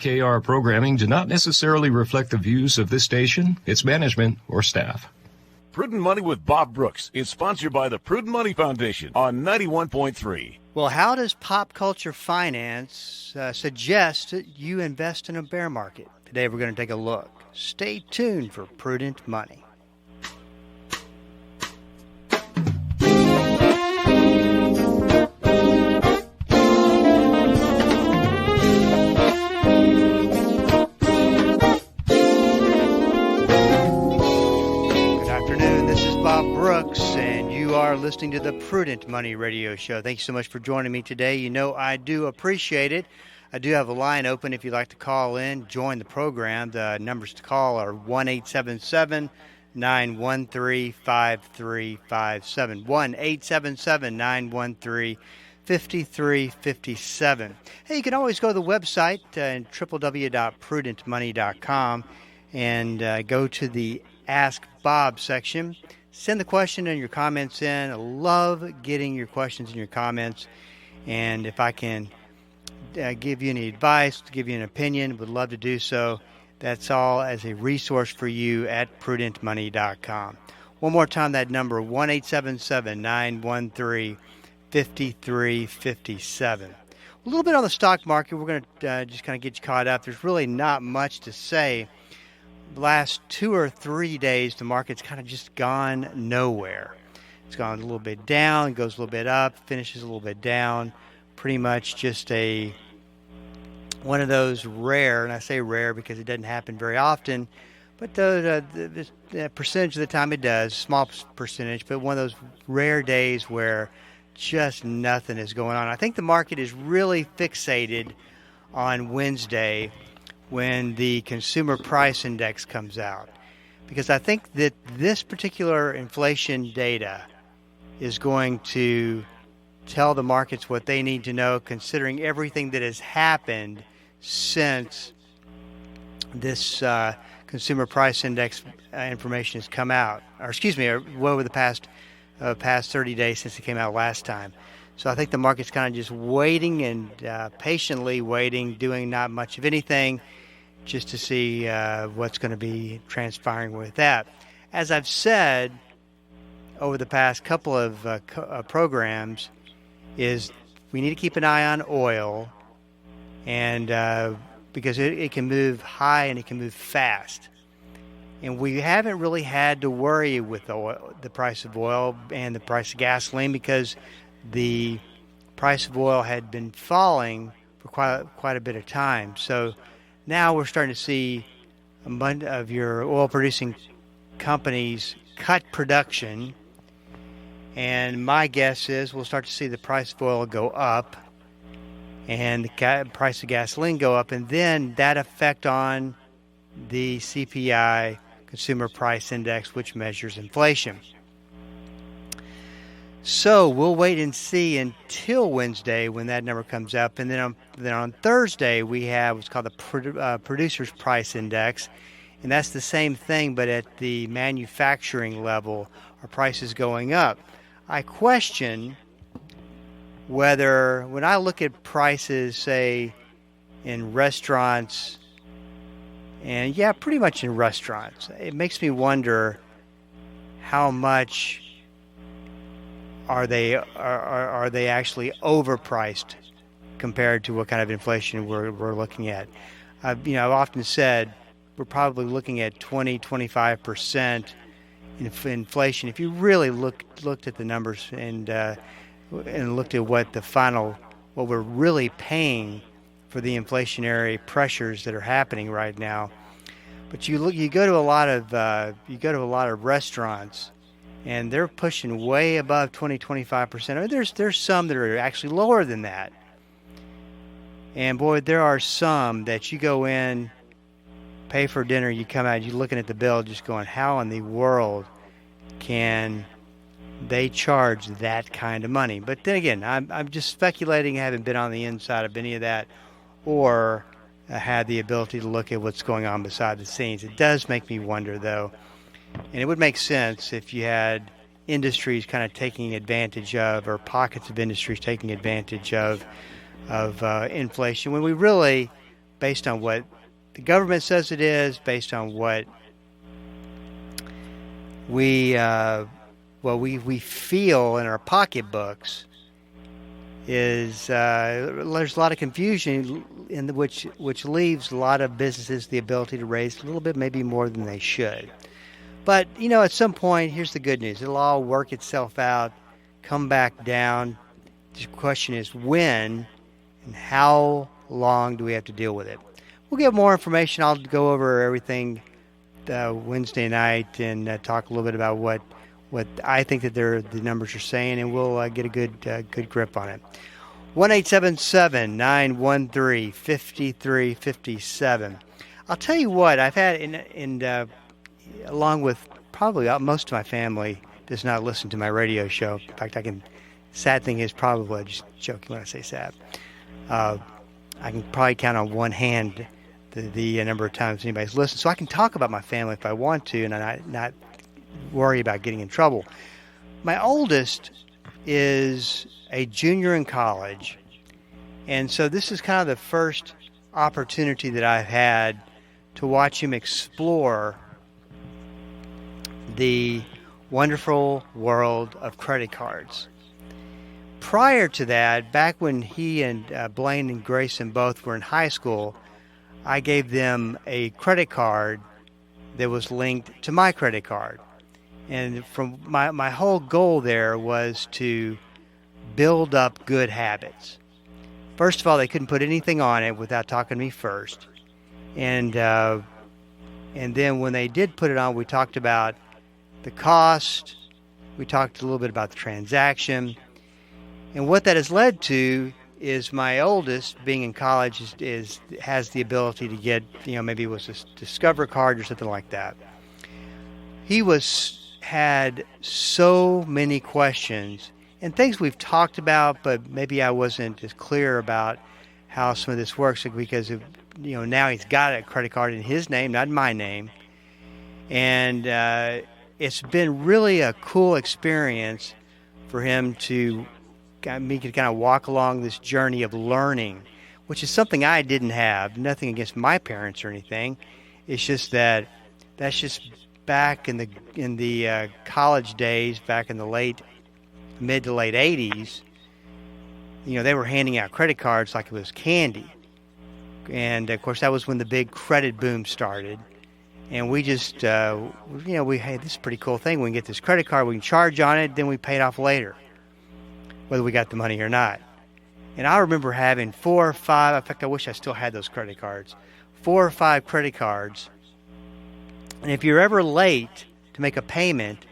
KR programming do not necessarily reflect the views of this station, its management, or staff. Prudent Money with Bob Brooks is sponsored by the Prudent Money Foundation on 91.3. Well, how does pop culture finance suggest that you invest in a bear market? Today we're going to take a look. Stay tuned for Prudent Money. Brooks, and you are listening to the Prudent Money Radio Show. Thank you so much for joining me today. You know I do appreciate it. I do have a line open if you'd like to call in, join the program. The numbers to call are 1-877-913-5357, 1-877-913-5357. Hey, you can always go to the website, www.prudentmoney.com, and go to the Ask Bob section. Send the question and your comments in. I love getting your questions and your comments. And if I can give you any advice, give you an opinion, would love to do so. That's all as a resource for you at prudentmoney.com. One more time, that number, 1-877-913-5357. A little bit on the stock market. We're going to just kind of get you caught up. There's really not much to say. The last 2 or 3 days, the market's kind of just gone nowhere. It's gone a little bit down, goes a little bit up, finishes a little bit down. Pretty much just one of those rare, and I say rare because it doesn't happen very often, but the percentage of the time it does, small percentage, but one of those rare days where just nothing is going on. I think the market is really fixated on Wednesday when the Consumer Price Index comes out, because I think that this particular inflation data is going to tell the markets what they need to know, considering everything that has happened since this Consumer Price Index information has come out, over the past 30 days since it came out last time. So I think the market's kind of just waiting and patiently waiting, doing not much of anything, just to see what's going to be transpiring with that. As I've said over the past couple of programs, is we need to keep an eye on oil, and because it can move high and it can move fast. And we haven't really had to worry with the price of oil and the price of gasoline, because the price of oil had been falling for quite a bit of time. So now we're starting to see a bunch of your oil-producing companies cut production, and my guess is we'll start to see the price of oil go up and the price of gasoline go up, and then that effect on the CPI, Consumer Price Index, which measures inflation. So we'll wait and see until Wednesday when that number comes up. And then on Thursday, we have what's called the Producer's Price Index. And that's the same thing, but at the manufacturing level, our prices going up. I question whether, when I look at prices, say, in restaurants, and yeah, pretty much in restaurants, it makes me wonder how much are they actually overpriced compared to what kind of inflation we're looking at. I've often said we're probably looking at 20-25% inflation. If you really looked at the numbers and looked at what we're really paying for the inflationary pressures that are happening right now. But you go to a lot of restaurants, and they're pushing way above 20-25%. I mean, there's some that are actually lower than that. And boy, there are some that you go in, pay for dinner, you come out, you're looking at the bill, just going, how in the world can they charge that kind of money? But then again, I'm just speculating. I haven't been on the inside of any of that, or had the ability to look at what's going on beside the scenes. It does make me wonder, though. And it would make sense if you had industries kind of taking advantage of, or pockets of industries taking advantage of inflation, when we really based on what the government says it is, based on what we feel in our pocketbooks, is there's a lot of confusion in which leaves a lot of businesses the ability to raise a little bit, maybe more than they should. But at some point, here's the good news: it'll all work itself out, come back down. The question is when and how long do we have to deal with it? We'll get more information. I'll go over everything Wednesday night and talk a little bit about what I think that the numbers are saying, and we'll get a good grip on it. 1-877-913-5357. I'll tell you what, I've had, along with probably most of my family does not listen to my radio show. In fact, sad thing is probably, just joking when I say sad, I can probably count on one hand the number of times anybody's listened. So I can talk about my family if I want to, and not worry about getting in trouble. My oldest is a junior in college, and so this is kind of the first opportunity that I've had to watch him explore the wonderful world of credit cards. Prior to that, back when he and Blaine and Grayson both were in high school, I gave them a credit card that was linked to my credit card. And from my whole goal there was to build up good habits. First of all, they couldn't put anything on it without talking to me first. And then when they did put it on, we talked about the cost. We talked a little bit about the transaction. And what that has led to is my oldest, being in college, has the ability to get, maybe it was a Discover card or something like that. He had so many questions and things we've talked about, but maybe I wasn't as clear about how some of this works, because now he's got a credit card in his name, not in my name. And it's been really a cool experience for him to me to kind of walk along this journey of learning, which is something I didn't have. Nothing against my parents or anything. It's just that's just back in the college days, back in the mid to late 80s. They were handing out credit cards like it was candy, and of course that was when the big credit boom started. And we just hey, this is a pretty cool thing. We can get this credit card, we can charge on it, then we pay it off later, whether we got the money or not. And I remember having 4 or 5, in fact, I wish I still had those credit cards, 4 or 5 credit cards. And if you're ever late to make a payment,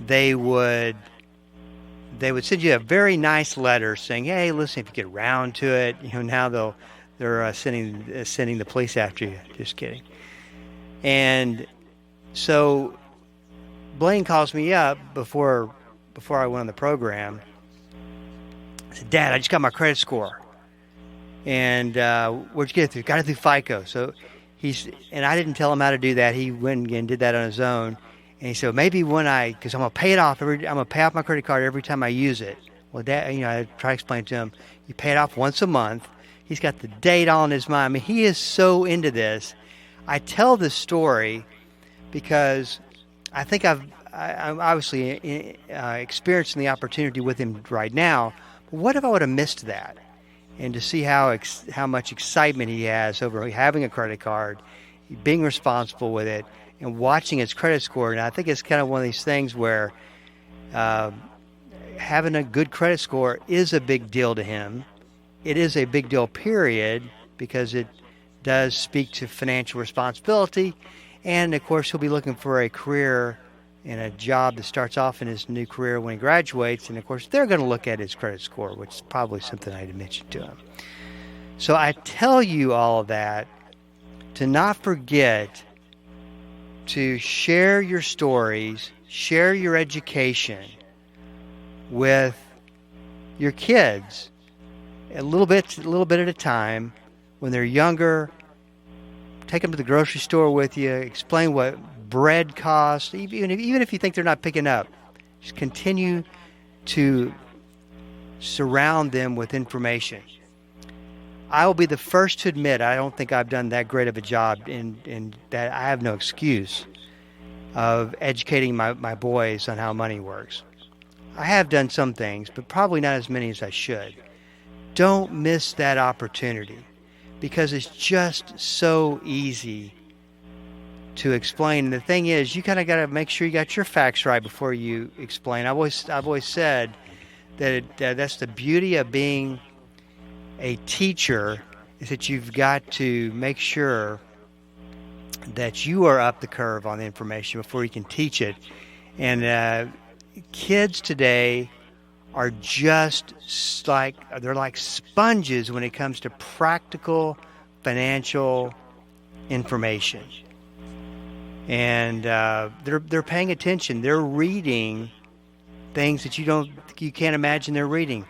they would send you a very nice letter saying, hey, listen, if you get around to it, now they're sending the police after you. Just kidding. And so Blaine calls me up before I went on the program. I said, Dad, I just got my credit score. And where'd you get it through? Got it through FICO. So and I didn't tell him how to do that. He went and did that on his own. And he said, maybe because I'm going to pay it off. I'm going to pay off my credit card every time I use it. Well, Dad, I try to explain to him, you pay it off once a month. He's got the date all in his mind. I mean, he is so into this. I tell this story because I think I'm obviously experiencing the opportunity with him right now. But what if I would have missed that? And to see how much excitement he has over having a credit card, being responsible with it, and watching his credit score. And I think it's kind of one of these things where having a good credit score is a big deal to him. It is a big deal, period, because it does speak to financial responsibility. And, of course, he'll be looking for a career and a job that starts off in his new career when he graduates. And, of course, they're going to look at his credit score, which is probably something I had mentioned to him. So I tell you all of that to not forget to share your stories, share your education with your kids a little bit at a time. When they're younger, take them to the grocery store with you, explain what bread costs, even if you think they're not picking up. Just continue to surround them with information. I will be the first to admit I don't think I've done that great of a job in that I have no excuse of educating my boys on how money works. I have done some things, but probably not as many as I should. Don't miss that opportunity because it's just so easy to explain. And the thing is, you kind of got to make sure you got your facts right before you explain. I've always said that that's the beauty of being a teacher, is that you've got to make sure that you are up the curve on the information before you can teach it. And kids today are just they're like sponges when it comes to practical financial information. And they're paying attention. They're reading things that you can't imagine they're reading.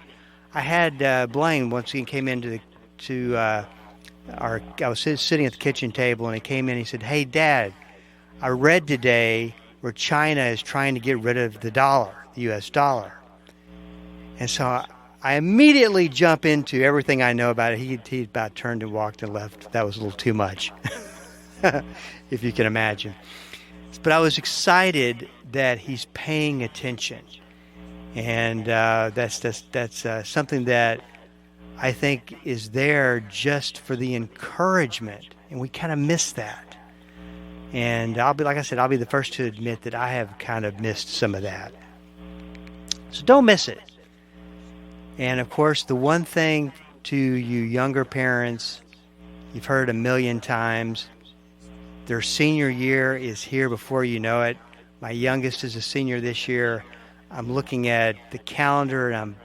I had Blaine once he came into I was sitting at the kitchen table, and he came in and he said, "Hey, Dad, I read today where China is trying to get rid of the dollar, the U.S. dollar." And so I immediately jump into everything I know about it. He about turned and walked and left. That was a little too much, if you can imagine. But I was excited that he's paying attention. And that's something that I think is there just for the encouragement, and we kind of miss that. And I'll be the first to admit that I have kind of missed some of that. So don't miss it. And of course, the one thing to you younger parents, you've heard a million times, their senior year is here before you know it. My youngest is a senior this year. I'm looking at the calendar, and I'm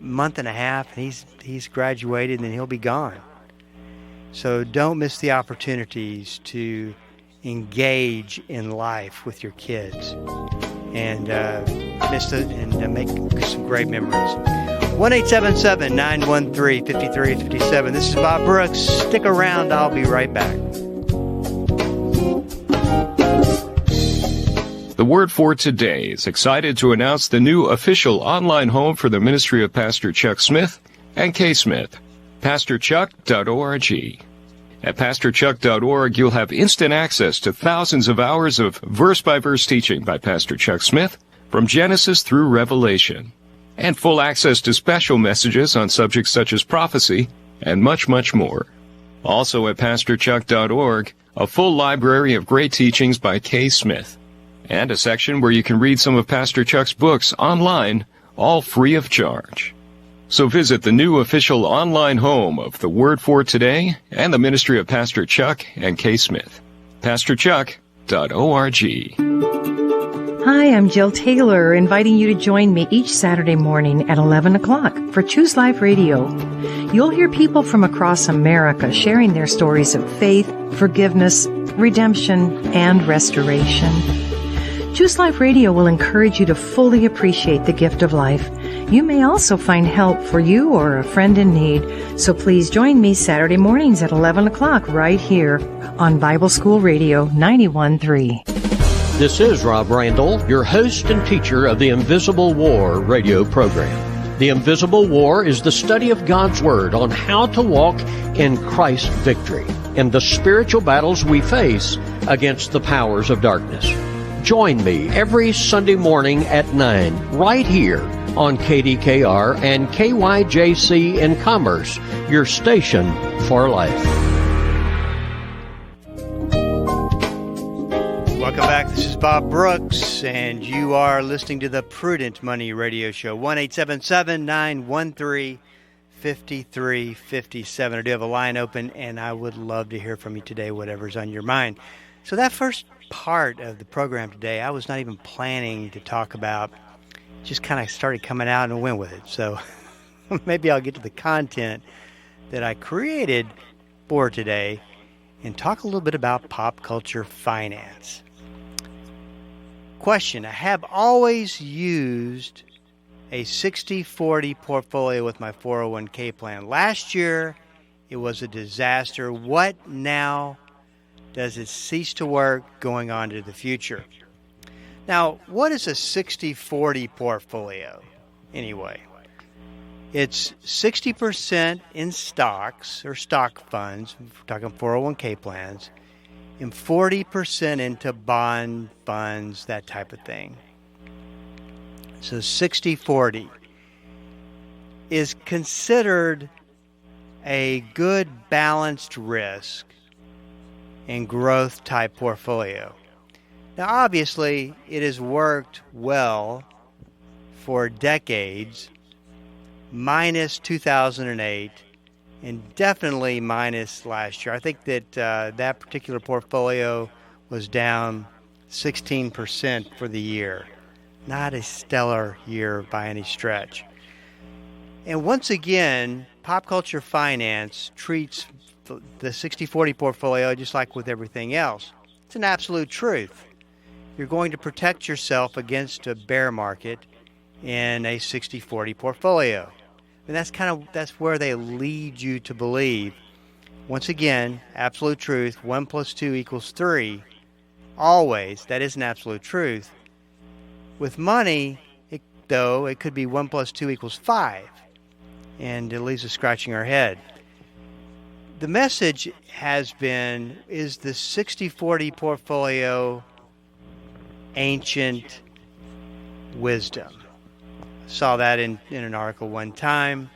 a month and a half, and he's graduated, and then he'll be gone. So don't miss the opportunities to engage in life with your kids and make some great memories. 1-877-913-5357. This is Bob Brooks. Stick around. I'll be right back. The Word for Today is excited to announce the new official online home for the ministry of Pastor Chuck Smith and Kay Smith, PastorChuck.org. At PastorChuck.org, you'll have instant access to thousands of hours of verse-by-verse teaching by Pastor Chuck Smith from Genesis through Revelation, and full access to special messages on subjects such as prophecy and much, much more. Also at PastorChuck.org, a full library of great teachings by Kay Smith, and a section where you can read some of Pastor Chuck's books online, all free of charge. So visit the new official online home of the Word for Today and the ministry of Pastor Chuck and Kay Smith, PastorChuck.org. Hi, I'm Jill Taylor, inviting you to join me each Saturday morning at 11 o'clock for Choose Life Radio. You'll hear people from across America sharing their stories of faith, forgiveness, redemption, and restoration. Choose Life Radio will encourage you to fully appreciate the gift of life. You may also find help for you or a friend in need. So please join me Saturday mornings at 11 o'clock right here on Bible School Radio 91.3. This is Rob Randall, your host and teacher of the Invisible War radio program. The Invisible War is the study of God's Word on how to walk in Christ's victory in the spiritual battles we face against the powers of darkness. Join me every Sunday morning at 9 right here on KDKR and KYJC in Commerce, your station for life. Welcome back. This is Bob Brooks, and you are listening to the Prudent Money Radio Show. 1-877-913-5357. I do have a line open, and I would love to hear from you today, whatever's on your mind. So that first part of the program today, I was not even planning to talk about, just kind of started coming out and went with it. So maybe I'll get to the content that I created for today and talk a little bit about pop culture finance. Question: I have always used a 60-40 portfolio with my 401k plan. Last year, it was a disaster. What now does it cease to work going on to the future? Now, what is a 60-40 portfolio anyway? It's 60% in stocks or stock funds, we're talking 401k plans, and 40% into bond funds, that type of thing. So 60-40 is considered a good balanced risk and growth type portfolio. Now, obviously, it has worked well for decades, minus 2008, and definitely minus last year. I think that that particular portfolio was down 16% for the year. Not a stellar year by any stretch. And once again, Pop Culture Finance treats the 60-40 portfolio just like with everything else. It's an absolute truth. You're going to protect yourself against a bear market in a 60-40 portfolio. And that's where they lead you to believe. Once again, absolute truth, 1 + 2 = 3. Always, that is an absolute truth. With money, though, it could be 1 + 2 = 5. And it leaves us scratching our head. The message has been, is the 60-40 portfolio ancient wisdom? Saw that in an article one time.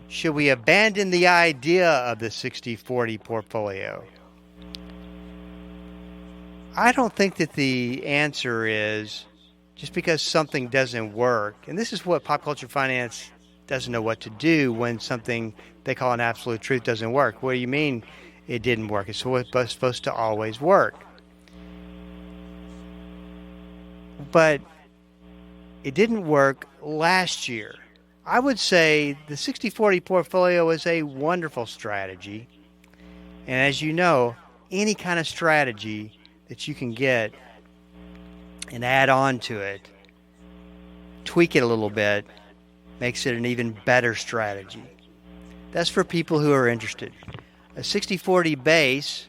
Should we abandon the idea of the 60-40 portfolio? I don't think that the answer is just because something doesn't work. And this is what Pop Culture Finance doesn't know what to do when something they call an absolute truth doesn't work. What do you mean it didn't work? It's supposed to always work. But it didn't work last year. I would say the 60-40 portfolio is a wonderful strategy. And as you know, any kind of strategy that you can get and add on to it, tweak it a little bit, makes it an even better strategy. That's for people who are interested. A 60-40 base,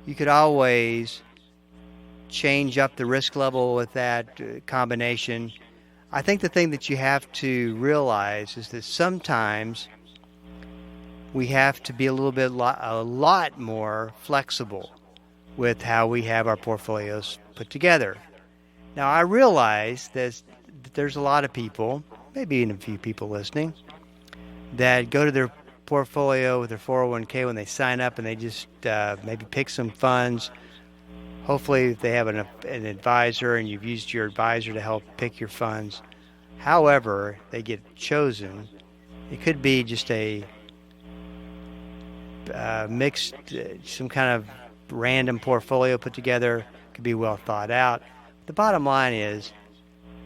you could always change up the risk level with that combination. I think the thing that you have to realize is that sometimes we have to be a lot more flexible with how we have our portfolios put together. Now, I realize that there's a lot of people, maybe even a few people listening, that go to their portfolio with their 401k when they sign up and they just maybe pick some funds. Hopefully they have an advisor and you've used your advisor to help pick your funds. However they get chosen, it could be just a mixed, some kind of random portfolio put together. It could be well thought out. The bottom line is,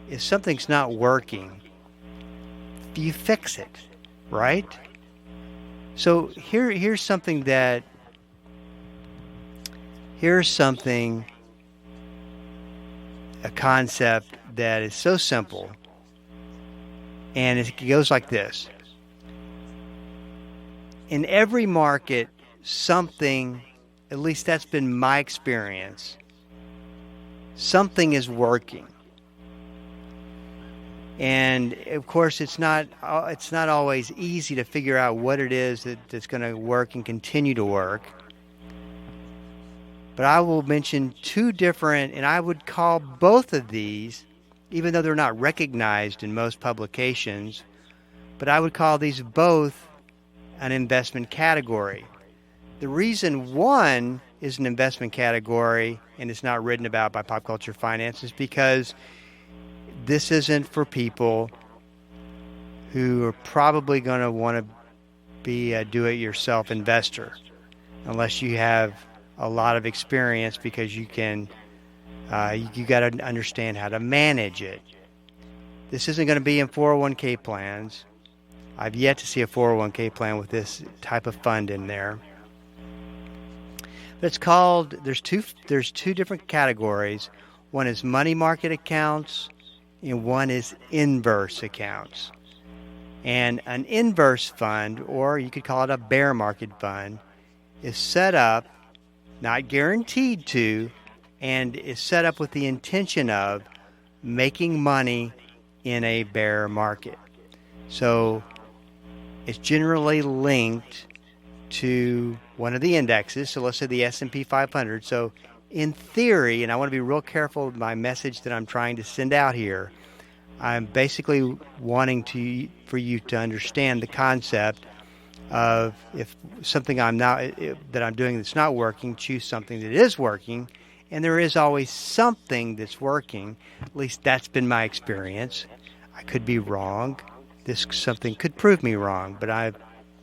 if something's not working, you fix it, right? So here's something, a concept that is so simple, and it goes like this. In every market, something, at least that's been my experience, something is working. And of course, it's not always easy to figure out what it is that's going to work and continue to work. But I will mention two different, and I would call both of these, even though they're not recognized in most publications, but I would call these both an investment category. The reason one is an investment category and it's not written about by Pop Culture Finance is because this isn't for people who are probably going to want to be a do-it-yourself investor unless you have a lot of experience, because you can you got to understand how to manage it. This isn't going to be in 401k plans. I've yet to see a 401k plan with this type of fund in there. But it's called, there's two different categories. One is money market accounts and one is inverse accounts. And an inverse fund, or you could call it a bear market fund, is set up, not guaranteed to, and is set up with the intention of making money in a bear market. So it's generally linked to one of the indexes. So let's say the S&P 500. So in theory, and I want to be real careful with my message that I'm trying to send out here, I'm basically wanting for you to understand the concept of if something that I'm doing that's not working, choose something that is working. And there is always something that's working. At least that's been my experience. I could be wrong. Something could prove me wrong, but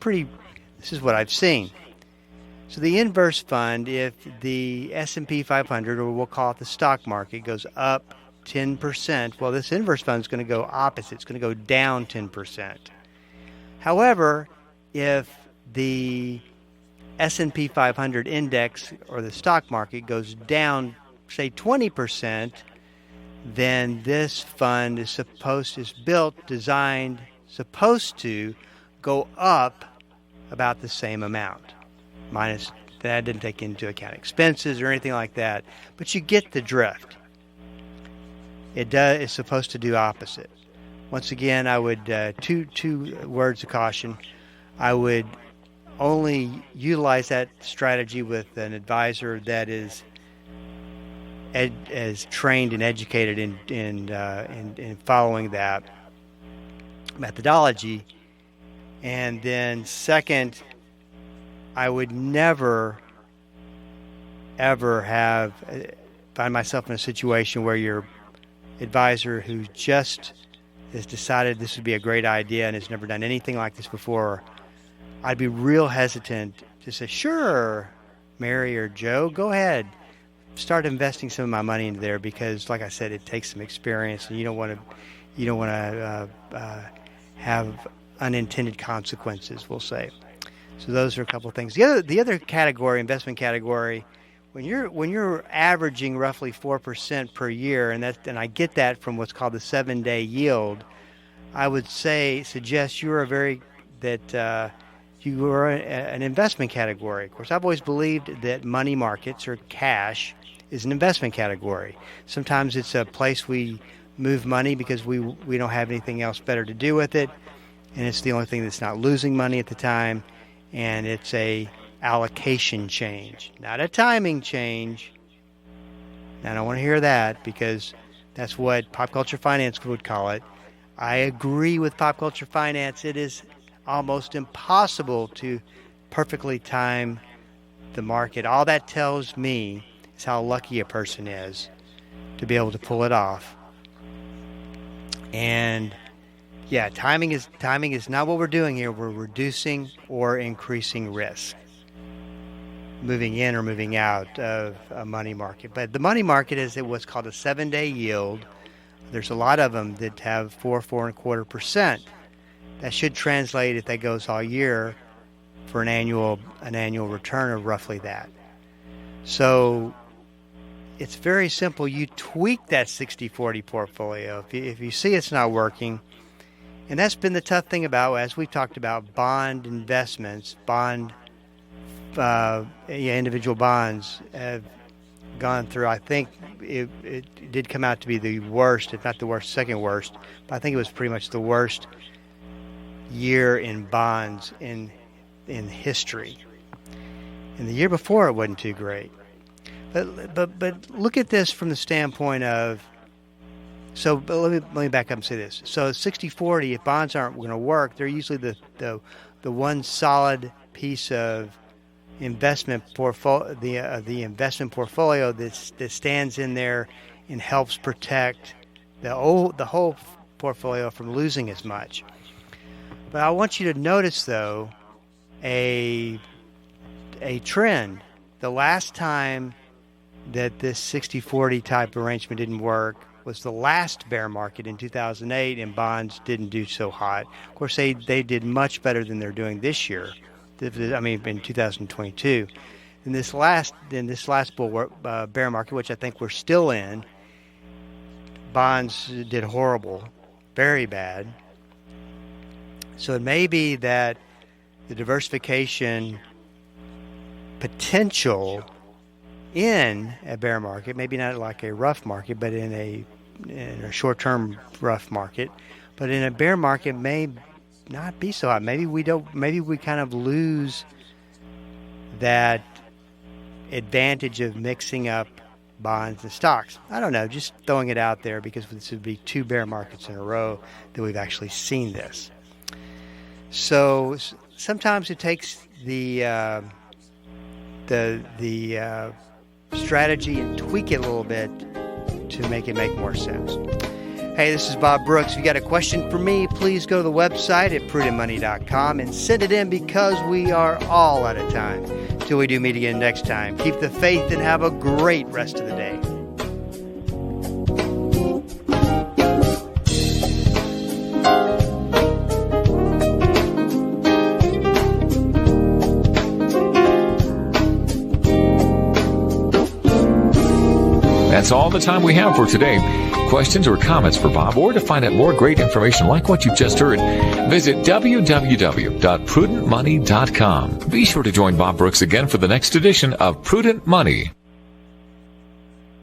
this is what I've seen. So the inverse fund, if the S&P 500, or we'll call it the stock market, goes up 10%, well, this inverse fund is going to go opposite. It's going to go down 10%. However, if the S&P 500 index or the stock market goes down, say 20%, then this fund is supposed to go up about the same amount. Minus that didn't take into account expenses or anything like that, but you get the drift. It's supposed to do opposite. Once again, I would two words of caution. I would only utilize that strategy with an advisor that is trained and educated in following that methodology. And then second, I would never, ever find myself in a situation where your advisor who just has decided this would be a great idea and has never done anything like this before, I'd be real hesitant to say, sure, Mary or Joe, go ahead. Start investing some of my money into there because, like I said, it takes some experience and you don't want to have unintended consequences, we'll say. So those are a couple of things. The other category, investment category, when you're averaging roughly 4% per year, and I get that from what's called the 7-day yield, I would suggest you are an investment category. Of course, I've always believed that money markets or cash is an investment category. Sometimes it's a place we move money because we don't have anything else better to do with it, and it's the only thing that's not losing money at the time. And it's a allocation change, not a timing change. Now, I don't want to hear that because that's what Pop Culture Finance would call it. I agree with Pop Culture Finance. It is almost impossible to perfectly time the market. All that tells me is how lucky a person is to be able to pull it off. And yeah, timing is not what we're doing here. We're reducing or increasing risk, moving in or moving out of a money market. But the money market is what's called a 7-day yield. There's a lot of them that have 4.25%. That should translate, if that goes all year, for an annual return of roughly that. So it's very simple. You tweak that 60-40 portfolio. If you see it's not working. And that's been the tough thing about, as we've talked about, bond investments, individual bonds have gone through, I think it did come out to be the worst, if not the worst, second worst, but I think it was pretty much the worst year in bonds in history. And the year before it wasn't too great. But look at this from the standpoint of, but let me back up and say this. So 60-40, if bonds aren't going to work, they're usually the one solid piece of investment portfolio, the investment portfolio that stands in there and helps protect the whole portfolio from losing as much. But I want you to notice, though, a trend. The last time that this 60-40 type arrangement didn't work was the last bear market in 2008, and bonds didn't do so hot. Of course, they did much better than they're doing this year. I mean, in 2022. In this last bear market, which I think we're still in, bonds did horrible, very bad. So it may be that the diversification potential in a bear market, maybe not like a rough market, but in a short-term rough market, but in a bear market may not be so hot. Maybe we don't. Maybe we kind of lose that advantage of mixing up bonds and stocks. I don't know. Just throwing it out there because this would be 2 bear markets in a row that we've actually seen this. So sometimes it takes the strategy and tweak it a little bit to make it make more sense. Hey, this is Bob Brooks. If you got a question for me, please go to the website at prudentmoney.com and send it in because we are all out of time. Till we do meet again next time, keep the faith and have a great rest of the day. That's all the time we have for today. Questions or comments for Bob, or to find out more great information like what you've just heard, visit www.prudentmoney.com. Be sure to join Bob Brooks again for the next edition of Prudent Money.